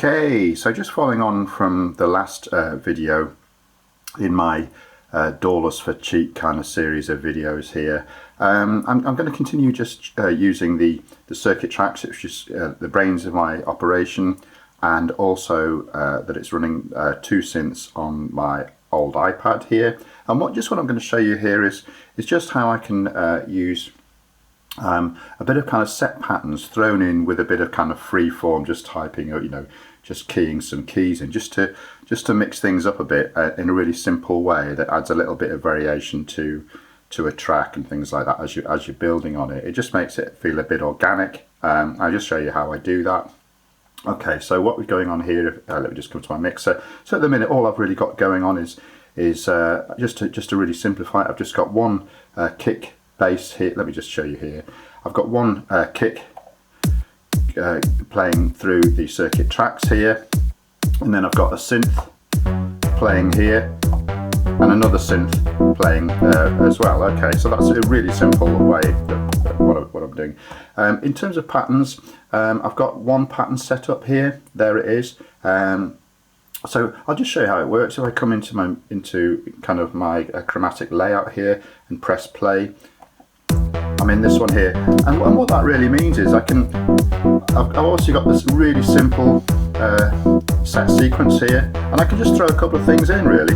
Okay, so just following on from the last video in my DAWless for cheap kind of series of videos here, I'm going to continue just using the circuit tracks, which is the brains of my operation, and also that it's running 2 synths on my old iPad here. And what I'm going to show you here is just how I can use a bit of kind of set patterns thrown in with a bit of kind of free form, just typing, just keying some keys in, just to mix things up a bit in a really simple way that adds a little bit of variation to a track and things like that as you're building on it. It just makes it feel a bit organic. I'll just show you how I do that. Okay, so what we're going on here, let me just come to my mixer. So at the minute all I've really got going on is just to really simplify it, I've just got one kick bass here. Let me just show you here. I've got one kick playing through the circuit tracks here, and then I've got a synth playing here and another synth playing as well. Okay, so that's a really simple way of what I'm doing. In terms of patterns, I've got one pattern set up here. There it is. So I'll just show you how it works. If I come into kind of my chromatic layout here and press play, I'm in this one here, and what that really means is I've also got this really simple set sequence here, and I can just throw a couple of things in really.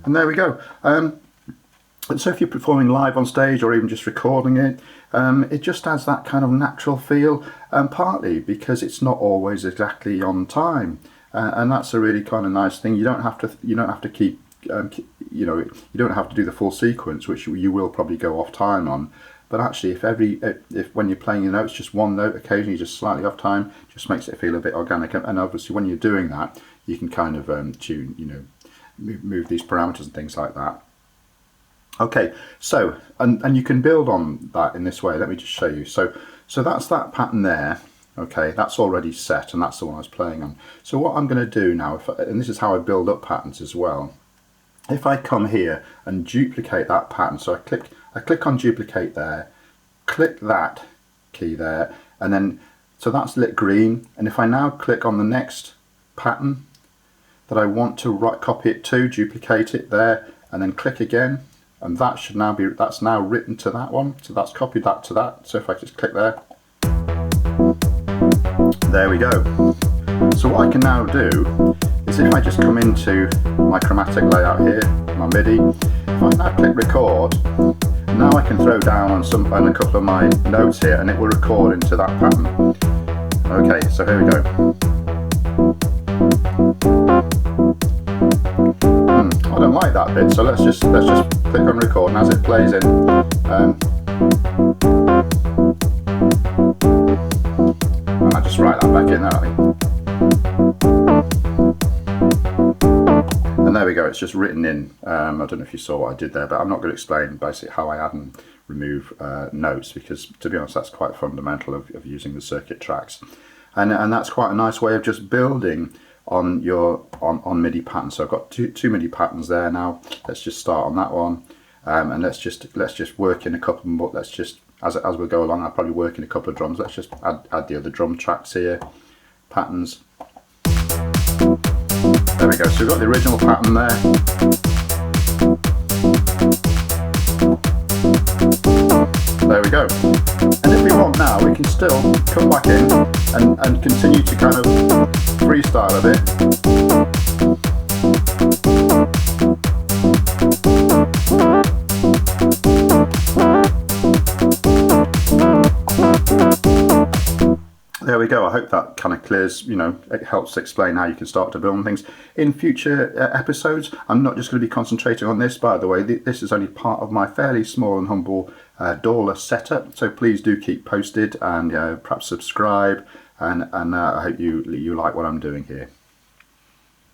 And there we go. And so if you're performing live on stage or even just recording it, it just adds that kind of natural feel, partly because it's not always exactly on time, and that's a really kind of nice thing. You don't have to keep, you don't have to do the full sequence, which you will probably go off time on. But actually, if when you're playing your notes, just one note occasionally just slightly off time, just makes it feel a bit organic. And obviously, when you're doing that, you can kind of tune, move these parameters and things like that. Okay, so and you can build on that in this way. Let me just show you. So that's that pattern there. Okay, that's already set, and that's the one I was playing on. So what I'm going to do now, and this is how I build up patterns as well. If I come here and duplicate that pattern, so I click on duplicate there, click that key there, and then so that's lit green. And if I now click on the next pattern that I want to copy it to, duplicate it there, and then click again. And that should now that's now written to that one, so that's copied that to that. So if I just click there we go. So what I can now do is if I just come into my chromatic layout here, my MIDI, if I now click record, now I can throw down on a couple of my notes here and it will record into that pattern. Okay, so here we go. I don't like that bit, so let's just click on record, and as it plays in, and I just write that back in there, I think. And there we go, it's just written in. I don't know if you saw what I did there, but I'm not going to explain basically how I add and remove notes, because to be honest that's quite fundamental of using the circuit tracks, and that's quite a nice way of just building on your MIDI patterns. So I've got two MIDI patterns there now. Let's just start on that one, and let's just work in a couple more. Let's just as we go along, I'll probably work in a couple of drums. Let's just add the other drum tracks here, patterns. There we go. So we've got the original pattern there. There we go. And if we want now, we can still come back in and continue to kind of freestyle a bit. There we go. I hope that kind of clears, it helps explain how you can start to build on things. In future episodes, I'm not just going to be concentrating on this, by the way. This is only part of my fairly small and humble DAWless setup, so please do keep posted and perhaps subscribe, and I hope you like what I'm doing here.